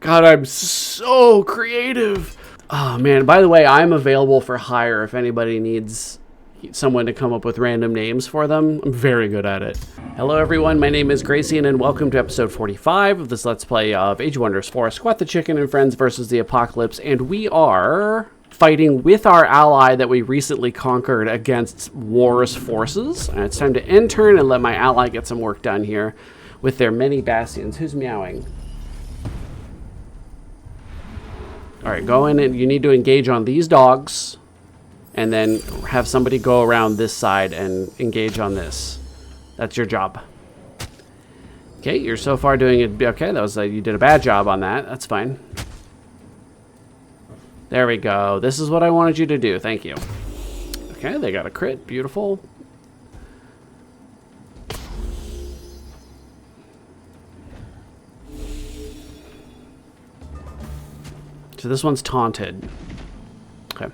God, I'm so creative. Oh, man. By the way, I'm available for hire if anybody needs someone to come up with random names for them. I'm very good at it. Hello, everyone. My name is Gracian, and welcome to episode 45 of this Let's Play of Age of Wonders 4, Squat the Chicken and Friends versus the Apocalypse. And we are fighting with our ally that we recently conquered against War's forces. And it's time to end turn and let my ally get some work done here with their many bastions. Who's meowing? All right, go in and you need to engage on these dogs and then have somebody go around this side and engage on this. That's your job. Okay, you're so far doing it. Okay, that was you did a bad job on that. That's fine. There we go. This is what I wanted you to do. Thank you. Okay, they got a crit. Beautiful. So this one's taunted. Okay.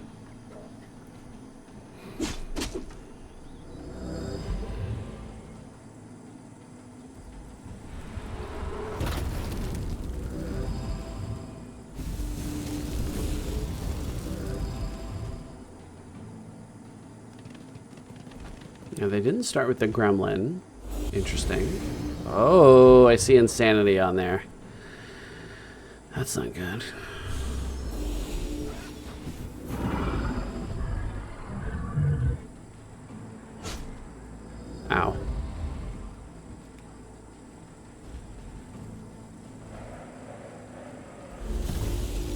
Now they didn't start with the gremlin. Interesting. Oh, I see insanity on there. That's not good. Ow.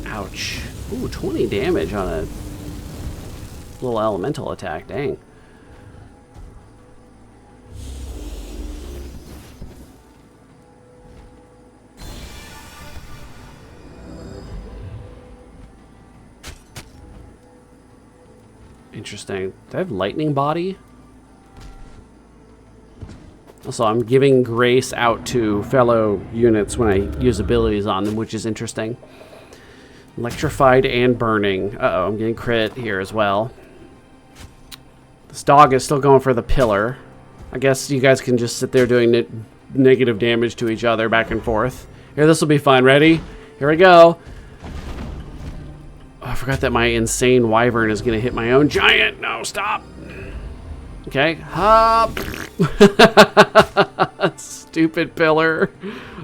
Ouch. Ooh, 20 damage on a little elemental attack. Dang. Interesting. Do I have lightning body? Also, I'm giving grace out to fellow units when I use abilities on them, which is interesting. Electrified and burning. Uh-oh, I'm getting crit here as well. This dog is still going for the pillar. I guess you guys can just sit there doing negative damage to each other back and forth. Here, this will be fun. Ready? Here we go. Oh, I forgot that my insane wyvern is going to hit my own giant. No, stop. Okay, hop. Stupid pillar.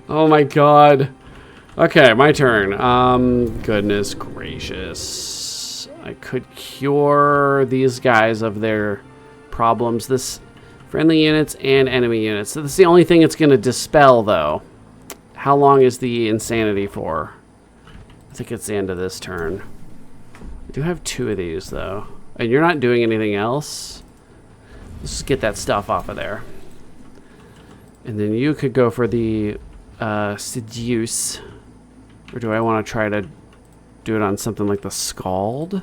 Oh my god. Okay, my turn. Goodness gracious. I could cure these guys of their problems. This friendly units and enemy units. So this is the only thing it's going to dispel, though. How long is the insanity for? I think it's the end of this turn. I do have 2 of these, though. And you're not doing anything else? Let's just get that stuff off of there. And then you could go for the Seduce. Or do I want to try to do it on something like the Scald?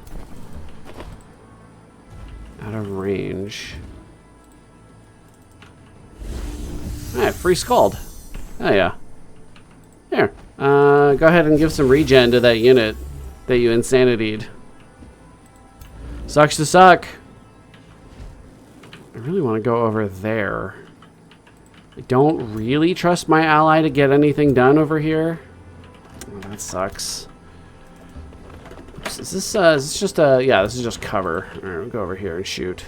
Out of range. Alright, free Scald. Oh yeah. Here. Go ahead and give some regen to that unit that you insanitied. Sucks to suck. I really want to go over there. I don't really trust my ally to get anything done over here. Oh, that sucks. Is this just a... Yeah, this is just cover. Alright, we'll go over here and shoot.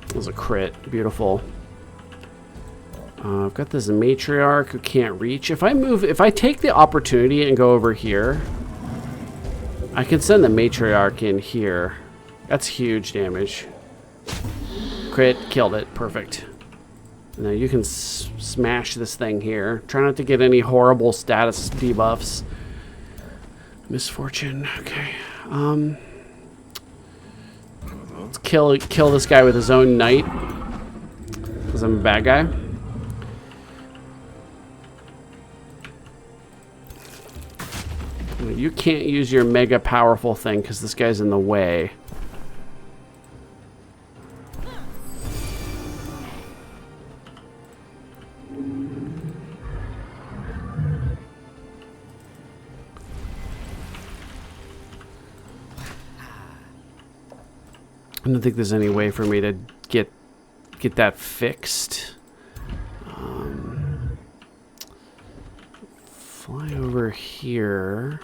That was a crit. Beautiful. I've got this matriarch who can't reach. If I take the opportunity and go over here, I can send the matriarch in here. That's huge damage. Crit, killed it. Perfect. Now you can smash this thing here. Try not to get any horrible status debuffs. Misfortune. Okay. Let's kill this guy with his own knight. Because I'm a bad guy. You can't use your mega powerful thing because this guy's in the way. I don't think there's any way for me to get that fixed. fly over here.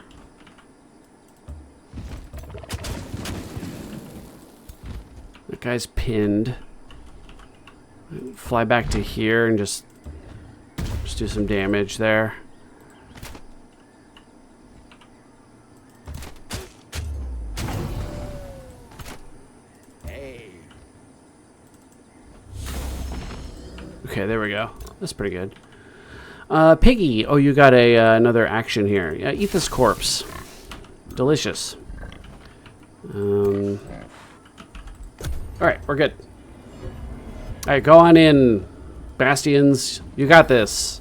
That guy's pinned. Fly back to here and just do some damage there. Okay, there we go. That's pretty good. Piggy. Oh, you got another action here. Yeah, eat this corpse. Delicious. All right, we're good. All right, go on in, Bastions. You got this.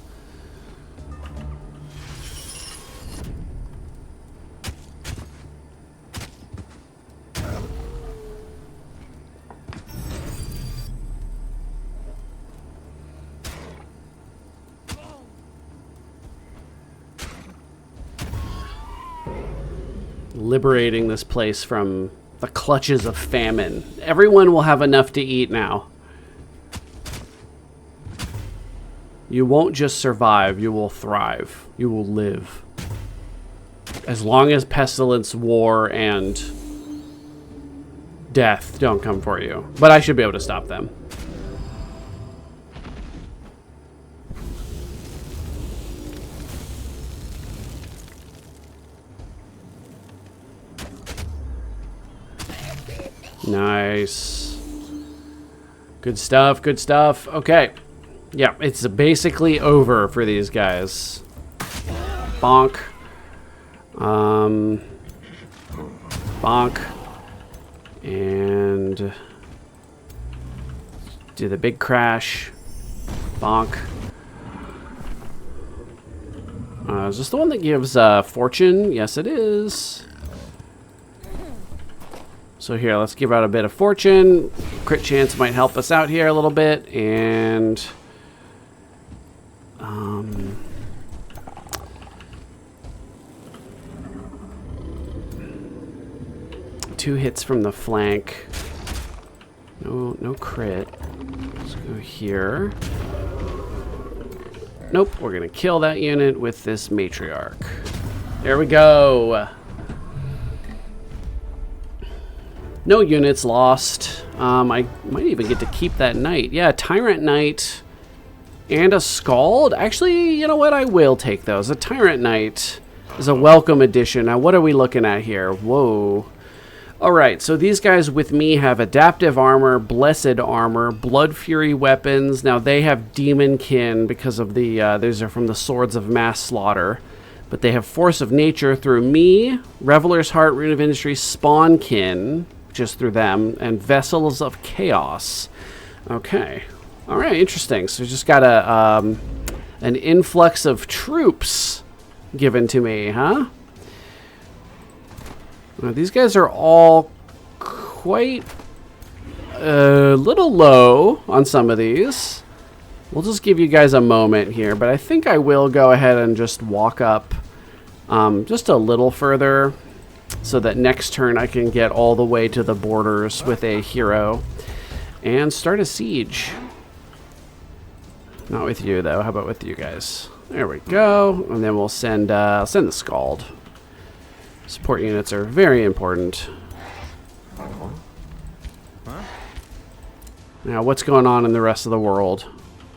Liberating this place from the clutches of famine. Everyone will have enough to eat now. You won't just survive, you will thrive. You will live. As long as pestilence, war, and death don't come for you. But I should be able to stop them. Nice. Good stuff, good stuff. Okay. Yeah, it's basically over for these guys. Bonk. Bonk. And do the big crash. Bonk. Is this the one that gives fortune? Yes, it is. So here, let's give out a bit of fortune. Crit chance might help us out here a little bit. And 2 hits from the flank. No crit. Let's go here. Nope, we're gonna kill that unit with this matriarch. There we go. No units lost. I might even get to keep that knight. Yeah, Tyrant Knight and a Scald. Actually, you know what? I will take those. A Tyrant Knight is a welcome addition. Now, what are we looking at here? Whoa. All right, so these guys with me have Adaptive Armor, Blessed Armor, Blood Fury weapons. Now, they have Demonkin because of the, these are from the Swords of Mass Slaughter. But they have Force of Nature through me, Reveler's Heart, Rune of Industry, Spawnkin, just through them, and Vessels of Chaos. Okay. All right, interesting. So just got an influx of troops given to me, huh? Now, these guys are all quite a little low on some of these. We'll just give you guys a moment here, but I think I will go ahead and just walk up just a little further so that next turn I can get all the way to the borders with a hero and start a siege. Not with you, though. How about with you guys? There we go. And then we'll send the Scald. Support units are very important. Now, what's going on in the rest of the world?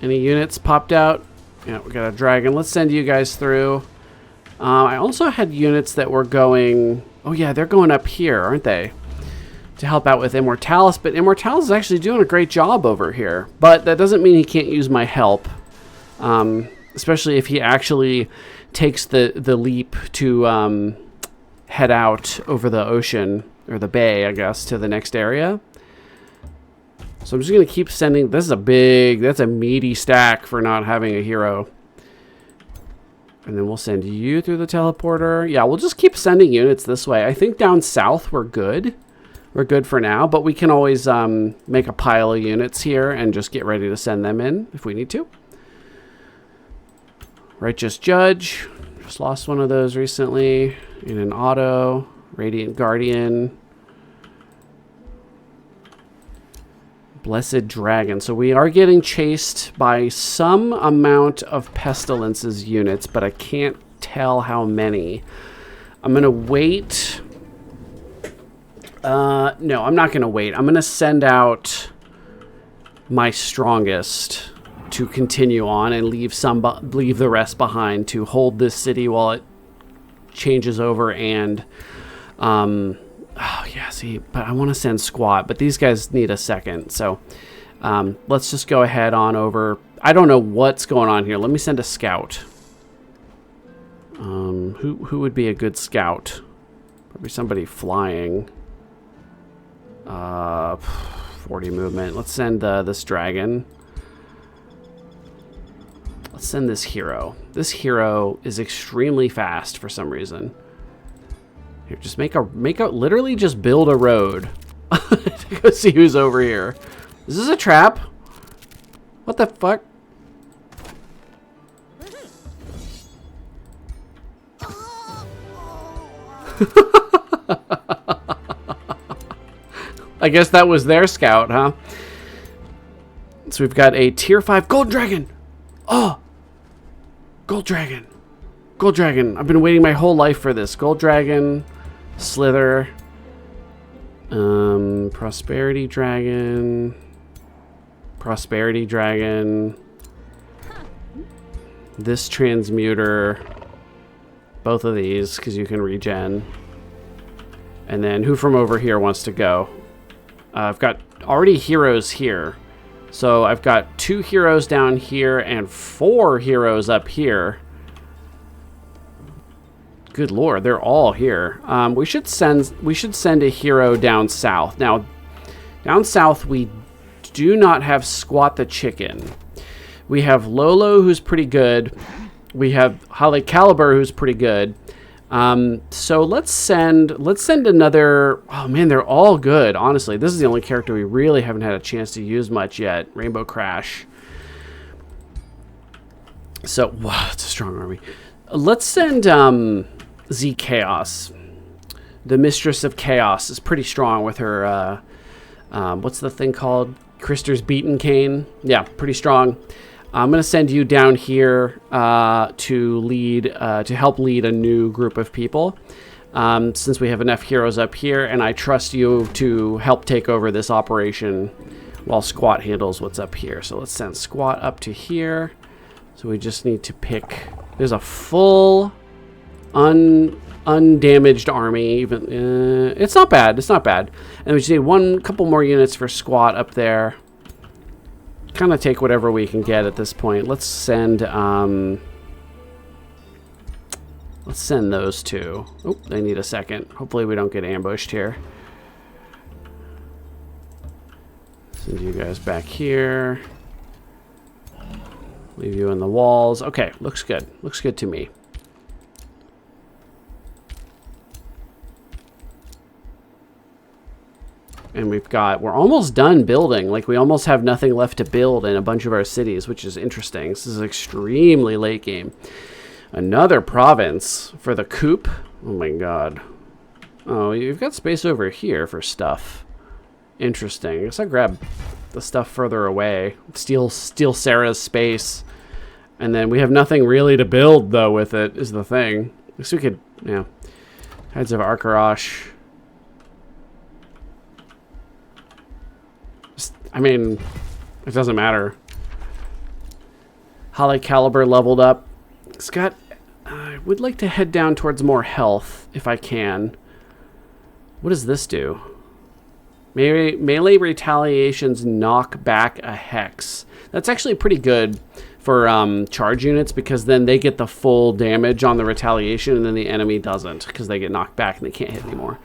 Any units popped out? Yeah, we got a dragon. Let's send you guys through. I also had units that were going... Oh, yeah, they're going up here, aren't they? To help out with Immortalis. But Immortalis is actually doing a great job over here. But that doesn't mean he can't use my help. Especially if he actually takes the leap to head out over the ocean, or the bay, I guess, to the next area. So I'm just going to keep sending... This is that's a meaty stack for not having a hero. And then we'll send you through the teleporter. Yeah, we'll just keep sending units this way. I think down south we're good. We're good for now, but we can always make a pile of units here and just get ready to send them in if we need to. Righteous Judge. Just lost one of those recently. In an auto. Radiant Guardian. Blessed Dragon. So we are getting chased by some amount of Pestilence's units, but I can't tell how many. I'm going to wait. No, I'm not going to wait. I'm going to send out my strongest to continue on and leave the rest behind to hold this city while it changes over. And oh yeah, see, but I want to send squat, but these guys need a second. So let's just go ahead on over. I don't know what's going on here. Let me send a scout. Who would be a good scout? Probably somebody flying. 40 movement. Let's send this dragon. Let's send this hero. This hero is extremely fast for some reason. Here, just literally just build a road to go see who's over here. Is this a trap? What the fuck? I guess that was their scout, huh? So we've got a tier 5 gold dragon. Oh, gold dragon. Gold dragon. I've been waiting my whole life for this. Gold dragon, slither, prosperity dragon, prosperity dragon, this transmuter, both of these because you can regen. And then who from over here wants to go? I've got already heroes here. So I've got 2 heroes down here and 4 heroes up here. Good lord, they're all here. We should send a hero down south. Now, down south we do not have Squat the Chicken. We have Lolo, who's pretty good. We have Holly Caliber, who's pretty good. So let's send another. Oh man, they're all good. Honestly, this is the only character we really haven't had a chance to use much yet. Rainbow Crash. So wow, it's a strong army. Let's send Z Chaos. The Mistress of Chaos is pretty strong with her. What's the thing called? Krister's Beaten Cane. Yeah, pretty strong. I'm going to send you down here to help lead a new group of people, since we have enough heroes up here, and I trust you to help take over this operation while Squat handles what's up here. So let's send Squat up to here. So we just need to pick. There's a full undamaged army. Even it's not bad. It's not bad. And we just need couple more units for Squat up there. Kind of take whatever we can get at this point. Let's send those 2. Oh, they need a second. Hopefully we don't get ambushed here. Send you guys back here. Leave you in the walls. Okay, looks good. Looks good to me. And we're almost done building. Like, we almost have nothing left to build in a bunch of our cities, which is interesting. This is extremely late game. Another province for the coup. Oh my god. Oh, you've got space over here for stuff. Interesting. I guess I'll grab the stuff further away. Steal Sarah's space. And then we have nothing really to build, though, with it, is the thing. I guess we could, yeah. Heads of Arkarosh. I mean, it doesn't matter. Holly Caliber leveled up. Scott, I would like to head down towards more health, if I can. What does this do? Melee retaliations knock back a hex. That's actually pretty good for charge units, because then they get the full damage on the retaliation, and then the enemy doesn't, because they get knocked back and they can't hit anymore.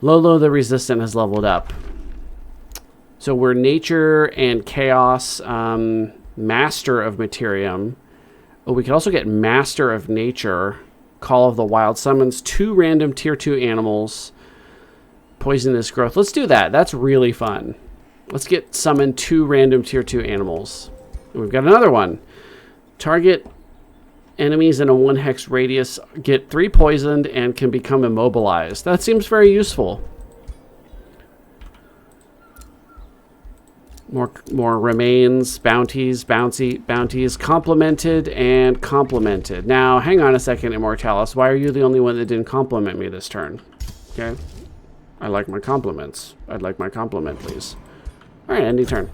Lolo the Resistant has leveled up. So we're Nature and Chaos, Master of Materium. Oh, we could also get Master of Nature. Call of the Wild summons 2 random tier 2 animals. Poisonous Growth. Let's do that. That's really fun. Let's get summon 2 random tier 2 animals. And we've got another one. Target enemies in a 1 hex radius get 3 poisoned and can become immobilized. That seems very useful. More remains, bounties, bounties, complimented and complimented. Now, hang on a second, Immortalis. Why are you the only one that didn't compliment me this turn? Okay. I like my compliments. I'd like my compliment, please. All right, ending turn.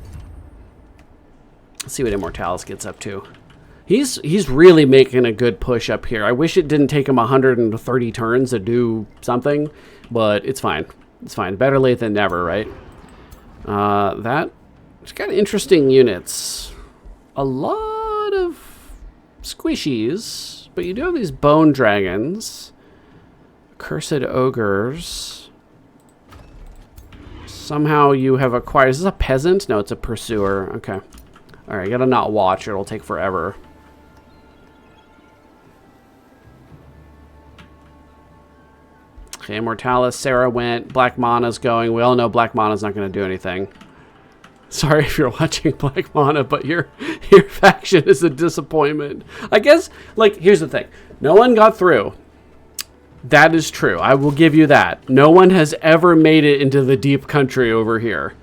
Let's see what Immortalis gets up to. He's really making a good push up here. I wish it didn't take him 130 turns to do something, but it's fine. It's fine. Better late than never, right? It's got interesting units. A lot of squishies, but you do have these bone dragons. Cursed ogres. Somehow you have acquired... Is this a peasant? No, it's a pursuer. Okay. Alright, you gotta not watch or it'll take forever. Okay, Immortalis, Sarah went. Black Mana's going. We all know Black Mana's not going to do anything. Sorry if you're watching Black Mana, but your faction is a disappointment. I guess, like, here's the thing. No one got through. That is true. I will give you that. No one has ever made it into the deep country over here.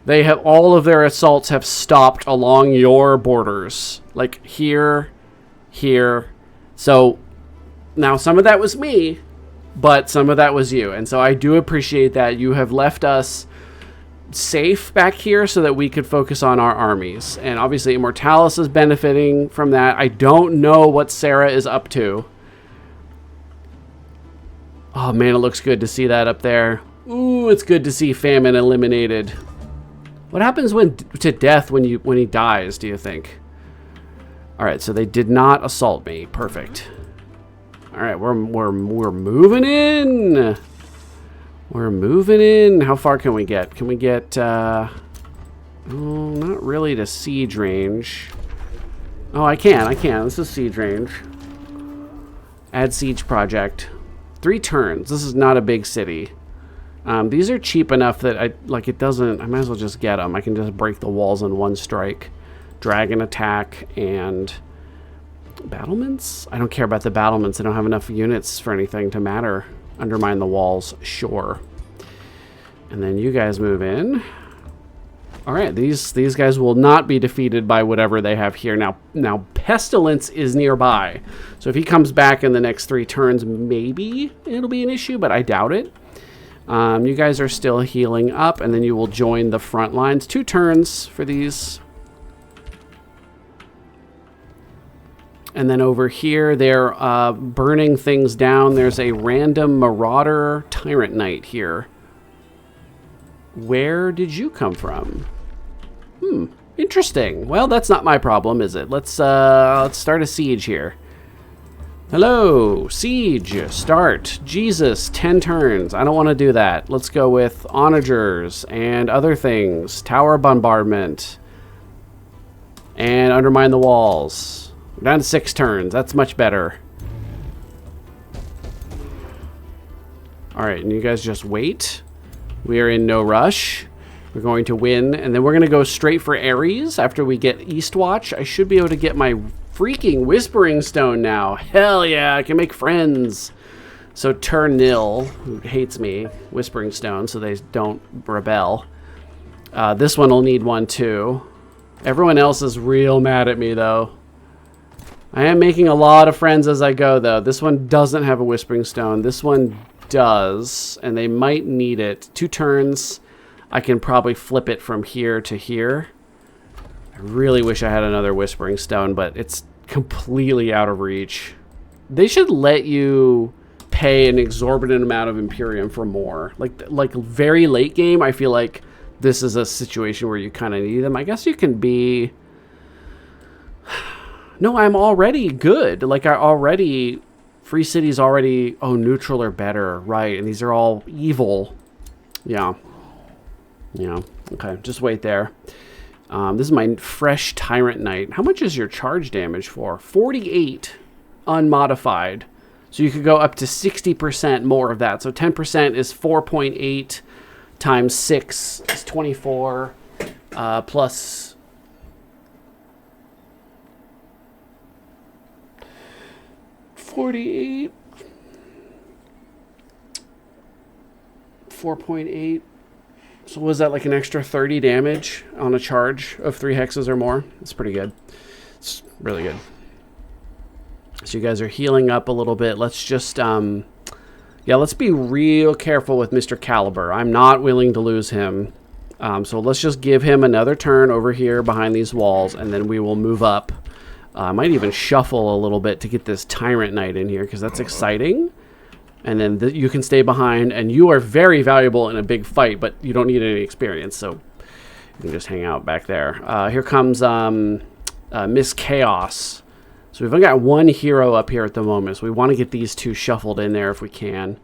They have, all of their assaults have stopped along your borders. Like, here. So, now some of that was me, but some of that was you. And so I do appreciate that. You have left us safe back here so that we could focus on our armies. And obviously Immortalis is benefiting from that. I don't know what Sarah is up to. Oh man, it looks good to see that up there. Ooh, it's good to see famine eliminated. What happens to death when he dies, do you think? Alright, so they did not assault me. Perfect. Alright, we're moving in. We're moving in. How far can we get? Can we get, not really to siege range. Oh, I can. This is siege range. Add siege project. 3 turns. This is not a big city. These are cheap enough that I might as well just get them. I can just break the walls in 1 strike. Dragon attack and battlements? I don't care about the battlements. I don't have enough units for anything to matter. Undermine the walls, sure. And then you guys move in. All right, these guys will not be defeated by whatever they have here. Now Pestilence is nearby. So if he comes back in the next 3 turns, maybe it'll be an issue, but I doubt it. You guys are still healing up, and then you will join the front lines. 2 turns for these. And then over here, they're burning things down. There's a random Marauder Tyrant Knight here. Where did you come from? Interesting. Well, that's not my problem, is it? Let's start a siege here. Hello, siege, start. Jesus, 10 turns. I don't want to do that. Let's go with onagers and other things. Tower bombardment. And undermine the walls. We're down to 6 turns. That's much better. Alright, and you guys just wait. We are in no rush. We're going to win. And then we're going to go straight for Ares after we get Eastwatch. I should be able to get my freaking Whispering Stone now. Hell yeah, I can make friends. So Turnil, who hates me, Whispering Stone, so they don't rebel. This one will need one too. Everyone else is real mad at me though. I am making a lot of friends as I go, though. This one doesn't have a Whispering Stone. This one does, and they might need it. 2 turns, I can probably flip it from here to here. I really wish I had another Whispering Stone, but it's completely out of reach. They should let you pay an exorbitant amount of Imperium for more. Like very late game, I feel like this is a situation where you kind of need them. I guess you can be... No, I'm already good. Like, Free City's already, neutral or better, right? And these are all evil. Yeah. Okay, just wait there. This is my fresh Tyrant Knight. How much is your charge damage for? 48, unmodified. So you could go up to 60% more of that. So 10% is 4.8 times 6 is 24, plus... 48, 4.8, So was that like an extra 30 damage on a charge of 3 hexes or more? It's pretty good. It's really good. So you guys are healing up a little bit. Let's just, yeah, let's be real careful with Mr. Caliber. I'm not willing to lose him. So let's just give him another turn over here behind these walls, and then we will move up. I might even shuffle a little bit to get this Tyrant Knight in here, because that's exciting. And then you can stay behind, and you are very valuable in a big fight, but you don't need any experience, so you can just hang out back there. Here comes Miss Chaos. So we've only got 1 hero up here at the moment, so we want to get these 2 shuffled in there if we can.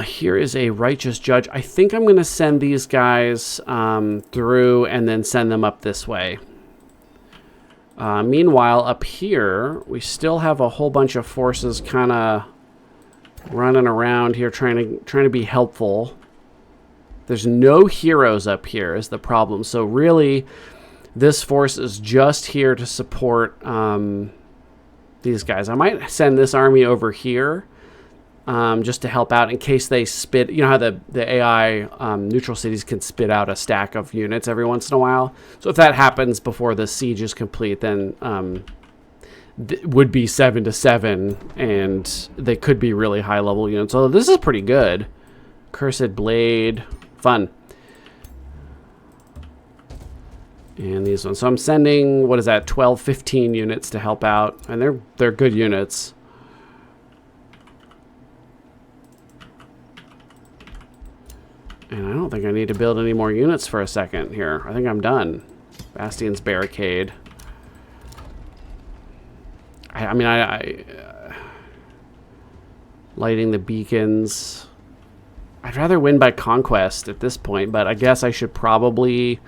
Here is a Righteous Judge. I think I'm going to send these guys through and then send them up this way. Meanwhile, up here, we still have a whole bunch of forces kind of running around here trying to be helpful. There's no heroes up here is the problem. So really, this force is just here to support these guys. I might send this army over here just to help out in case they spit. You know how the AI neutral cities can spit out a stack of units every once in a while? So if that happens before the siege is complete, then would be 7 to 7, and they could be really high level units. So this is pretty good. Cursed Blade, fun. And these ones. So I'm sending, what is that, 12, 15 units to help out, and they're good units. And I don't think I need to build any more units for a second here. I think I'm done. Bastion's Barricade. I mean, lighting the beacons. I'd rather win by conquest at this point, but I guess I should probably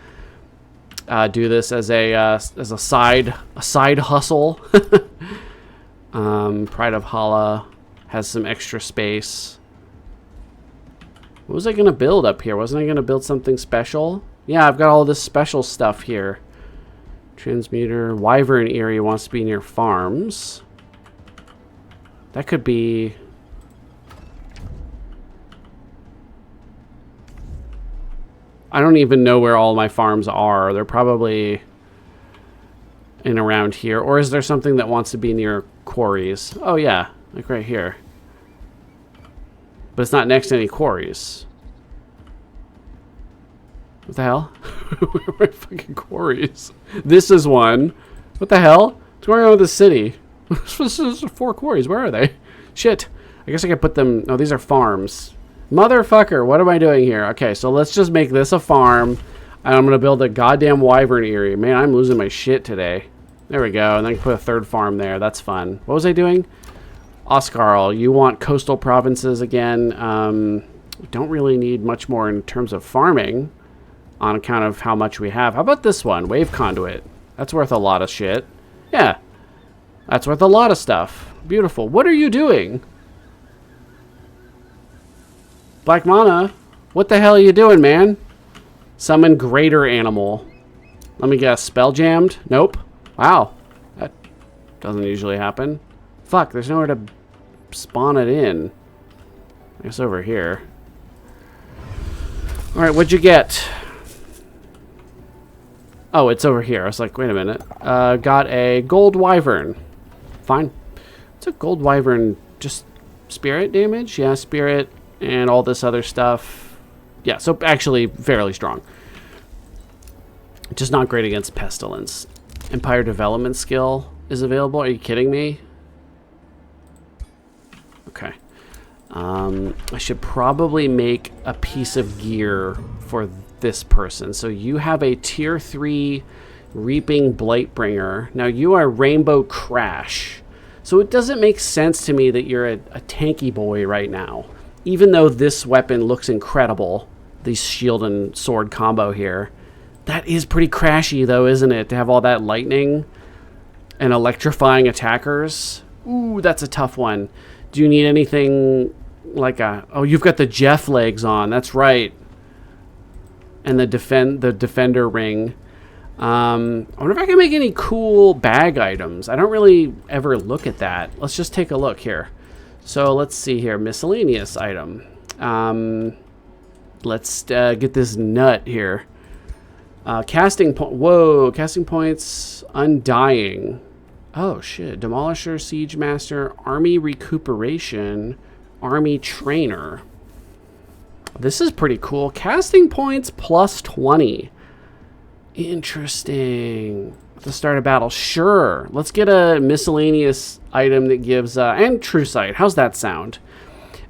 do this as a side hustle. Pride of Hala has some extra space. What was I gonna build up here? Wasn't I gonna build something special? Yeah, I've got all this special stuff here. Transmuter, Wyvern Eyrie wants to be near farms. That could be... I don't even know where all my farms are. They're probably in around here. Or is there something that wants to be near quarries? Oh yeah, like right here. But it's not next to any quarries. What the hell? Where are my fucking quarries? This is one. What the hell? What's going on with the city? This is 4 quarries. Where are they? Shit. I guess I could put them... No, these are farms. Motherfucker, what am I doing here? Okay, so let's just make this a farm. And I'm going to build a goddamn Wyvern Eyrie. Man, I'm losing my shit today. There we go. And then put a 3rd farm there. That's fun. What was I doing? Oscarl, you want coastal provinces again. We don't really need much more in terms of farming on account of how much we have. How about this one? Wave Conduit. That's worth a lot of shit. Yeah. That's worth a lot of stuff. Beautiful. What are you doing? Black Mana, what the hell are you doing, man? Summon Greater Animal. Let me guess. Spell jammed? Nope. Wow. That doesn't usually happen. Fuck, there's nowhere to spawn it in. I guess over here. Alright, what'd you get? Oh, it's over here. I was like, wait a minute. Got a Gold Wyvern. Fine. It's a Gold Wyvern. Just spirit damage? Yeah, spirit and all this other stuff. Yeah, so actually fairly strong. Just not great against Pestilence. Empire Development skill is available. Are you kidding me? Okay. I should probably make a piece of gear for this person. So you have a tier 3 Reaping Blightbringer. Now you are Rainbow Crash. So it doesn't make sense to me that you're a tanky boy right now. Even though this weapon looks incredible, the shield and sword combo here. That is pretty crashy though, isn't it? To have all that lightning and electrifying attackers. Ooh, that's a tough one. Do you need anything like a... Oh, you've got the Jeff legs on. That's right. And the defender ring. I wonder if I can make any cool bag items. I don't really ever look at that. Let's just take a look here. So let's see here. Miscellaneous item. Let's get this nut here. Casting points, Undying. Oh shit, Demolisher, Siege Master, Army Recuperation, Army Trainer. This is pretty cool. Casting points plus 20. Interesting. At the start of battle, sure. Let's get a miscellaneous item that gives, and True Sight. How's that sound?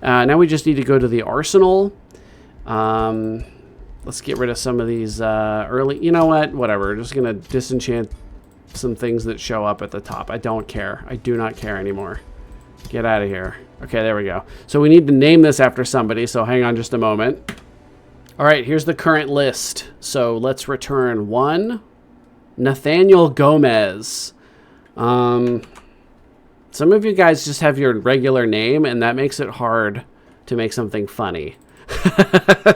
Now we just need to go to the arsenal. Let's get rid of some of these early... You know what? Whatever. Just going to disenchant some things that show up at the top. I don't care. I do not care anymore. Get out of here. Okay, there we go. So we need to name this after somebody, so hang on just a moment. All right, here's the current list. So let's return 1, Nathaniel Gomez. Some of you guys just have your regular name, and that makes it hard to make something funny.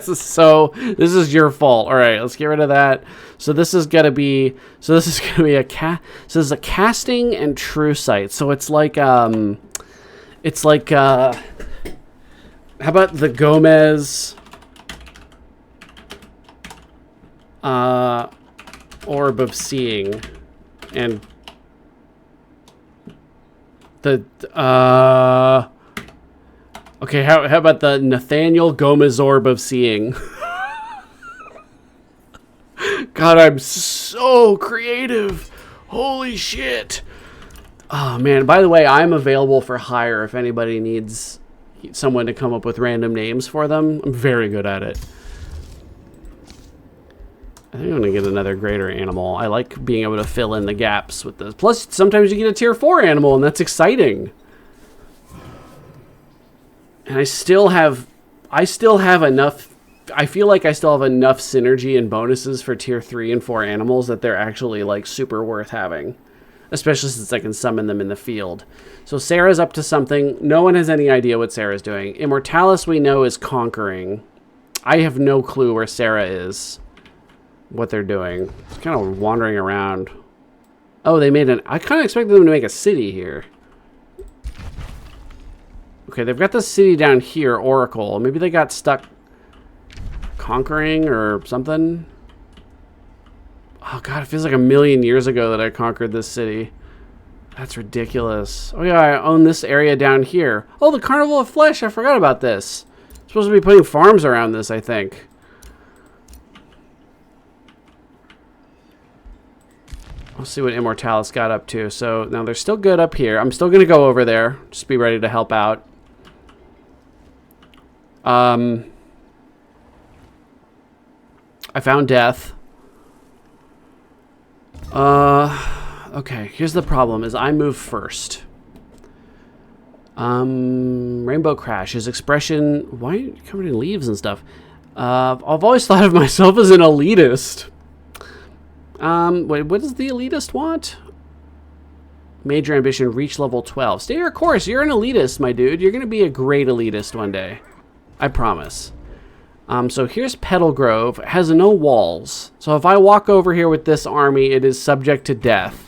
So this is your fault. All right, let's get rid of that. So this is gonna be so this is a casting and True Sight. So it's like how about the Gomez Orb of Seeing and the okay, how about the Nathaniel Gomez Orb of Seeing? God, I'm so creative. Holy shit. Oh, man. By the way, I'm available for hire if anybody needs someone to come up with random names for them. I'm very good at it. I think I'm going to get another greater animal. I like being able to fill in the gaps with this. Plus, sometimes you get a tier 4 animal, and that's exciting. And I still have enough, I feel like I still have enough synergy and bonuses for tier 3 and 4 animals that they're actually like super worth having. Especially since I can summon them in the field. So Sarah's up to something. No one has any idea what Sarah's doing. Immortalis we know is conquering. I have no clue where Sarah is. What they're doing. It's kind of wandering around. Oh, they made I kind of expected them to make a city here. Okay, they've got the city down here, Oracle. Maybe they got stuck conquering or something. Oh god, it feels like a million years ago that I conquered this city. That's ridiculous. Oh yeah, I own this area down here. Oh, the Carnival of Flesh, I forgot about this. I'm supposed to be putting farms around this, I think. I'll see what Immortalis got up to. So now they're still good up here. I'm still going to go over there. Just be ready to help out. I found death. Okay, here's the problem is I move first. Rainbow Crash, his expression, why are you covered in leaves and stuff? I've always thought of myself as an elitist. Wait, what does the elitist want? Major ambition, reach level 12. Stay your course, you're an elitist, my dude. You're gonna be a great elitist one day. I promise. So here's Petal Grove. It has no walls. So if I walk over here with this army, it is subject to death.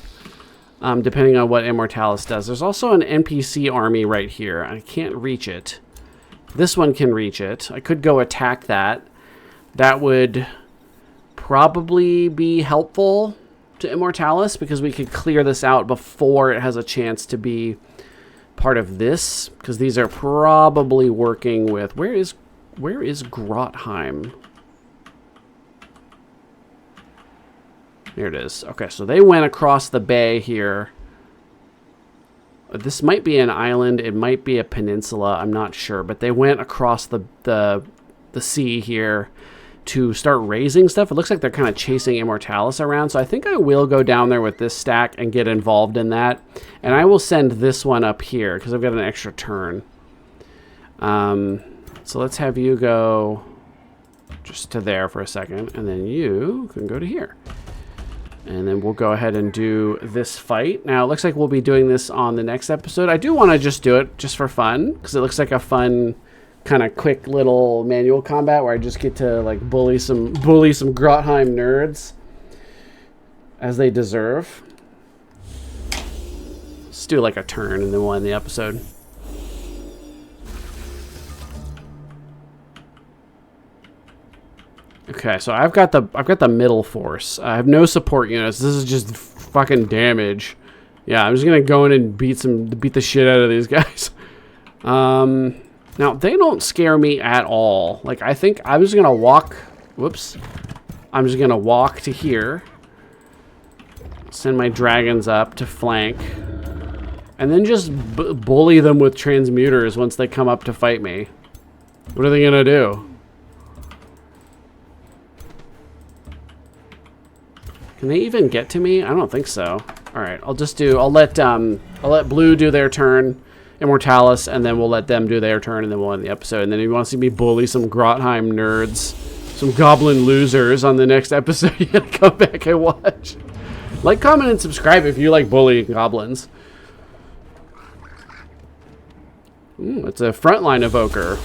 Depending on what Immortalis does. There's also an NPC army right here. I can't reach it. This one can reach it. I could go attack that. That would probably be helpful to Immortalis because we could clear this out before it has a chance to be part of this. Because these are probably working with... Where is Grottheim? There it is. Okay, so they went across the bay here. This might be an island. It might be a peninsula. I'm not sure. But they went across the sea here to start raising stuff. It looks like they're kind of chasing Immortalis around. So I think I will go down there with this stack and get involved in that. And I will send this one up here because I've got an extra turn. So let's have you go just to there for a second. And then you can go to here. And then we'll go ahead and do this fight. Now, it looks like we'll be doing this on the next episode. I do want to just do it just for fun, because it looks like a fun, kind of quick little manual combat where I just get to like bully some Grottheim nerds as they deserve. Let's do like a turn and then we'll end the episode. Okay, so I've got the middle force. I have no support units. This is just fucking damage. Yeah, I'm just gonna go in and beat the shit out of these guys. Now they don't scare me at all. Like, I think I'm just gonna walk. Whoops. I'm just gonna walk to here. Send my dragons up to flank. And then just bully them with transmuters once they come up to fight me. What are they gonna do? Can they even get to me? I don't think so. All right, I'll let blue do their turn, Immortalis, and then we'll let them do their turn, and then we'll end the episode. And then if you want to see me bully some Grottheim nerds, some goblin losers on the next episode, you gotta come back and watch. Like, comment, and subscribe if you like bullying goblins. Ooh, it's a frontline evoker.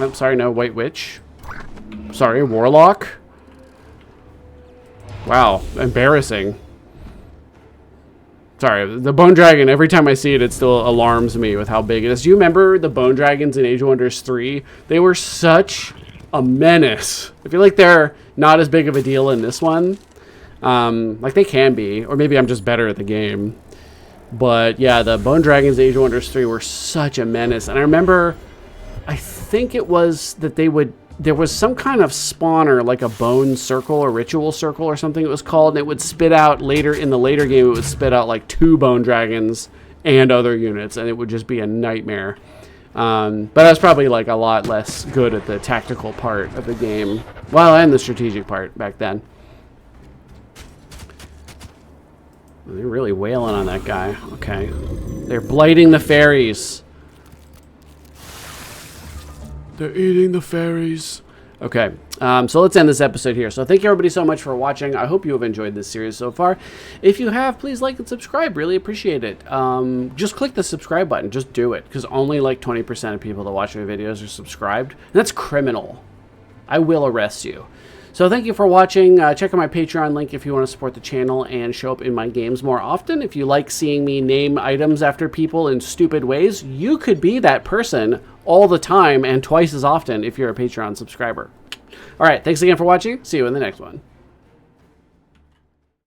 I'm sorry, no, White Witch. Sorry, Warlock. Wow, embarrassing. Sorry, the Bone Dragon, every time I see it, it still alarms me with how big it is. Do you remember the Bone Dragons in Age of Wonders 3? They were such a menace. I feel like they're not as big of a deal in this one. Like, they can be, or maybe I'm just better at the game. But yeah, the Bone Dragons in Age of Wonders 3 were such a menace. And I remember, I think it was that there was some kind of spawner, like a bone circle or ritual circle or something it was called, and it would spit out in the later game, it would spit out like 2 bone dragons and other units, and it would just be a nightmare. But I was probably like a lot less good at the tactical part of the game, and the strategic part back then. They're really wailing on that guy. Okay. They're blighting the fairies. They're eating the fairies. Okay, so let's end this episode here. So thank you everybody so much for watching. I hope you have enjoyed this series so far. If you have, please like and subscribe. Really appreciate it. Just click the subscribe button. Just do it, because only like 20% of people that watch my videos are subscribed. And that's criminal. I will arrest you. So thank you for watching. Check out my Patreon link if you want to support the channel and show up in my games more often. If you like seeing me name items after people in stupid ways, you could be that person all the time and twice as often if you're a Patreon subscriber. All right, thanks again for watching. See you in the next one.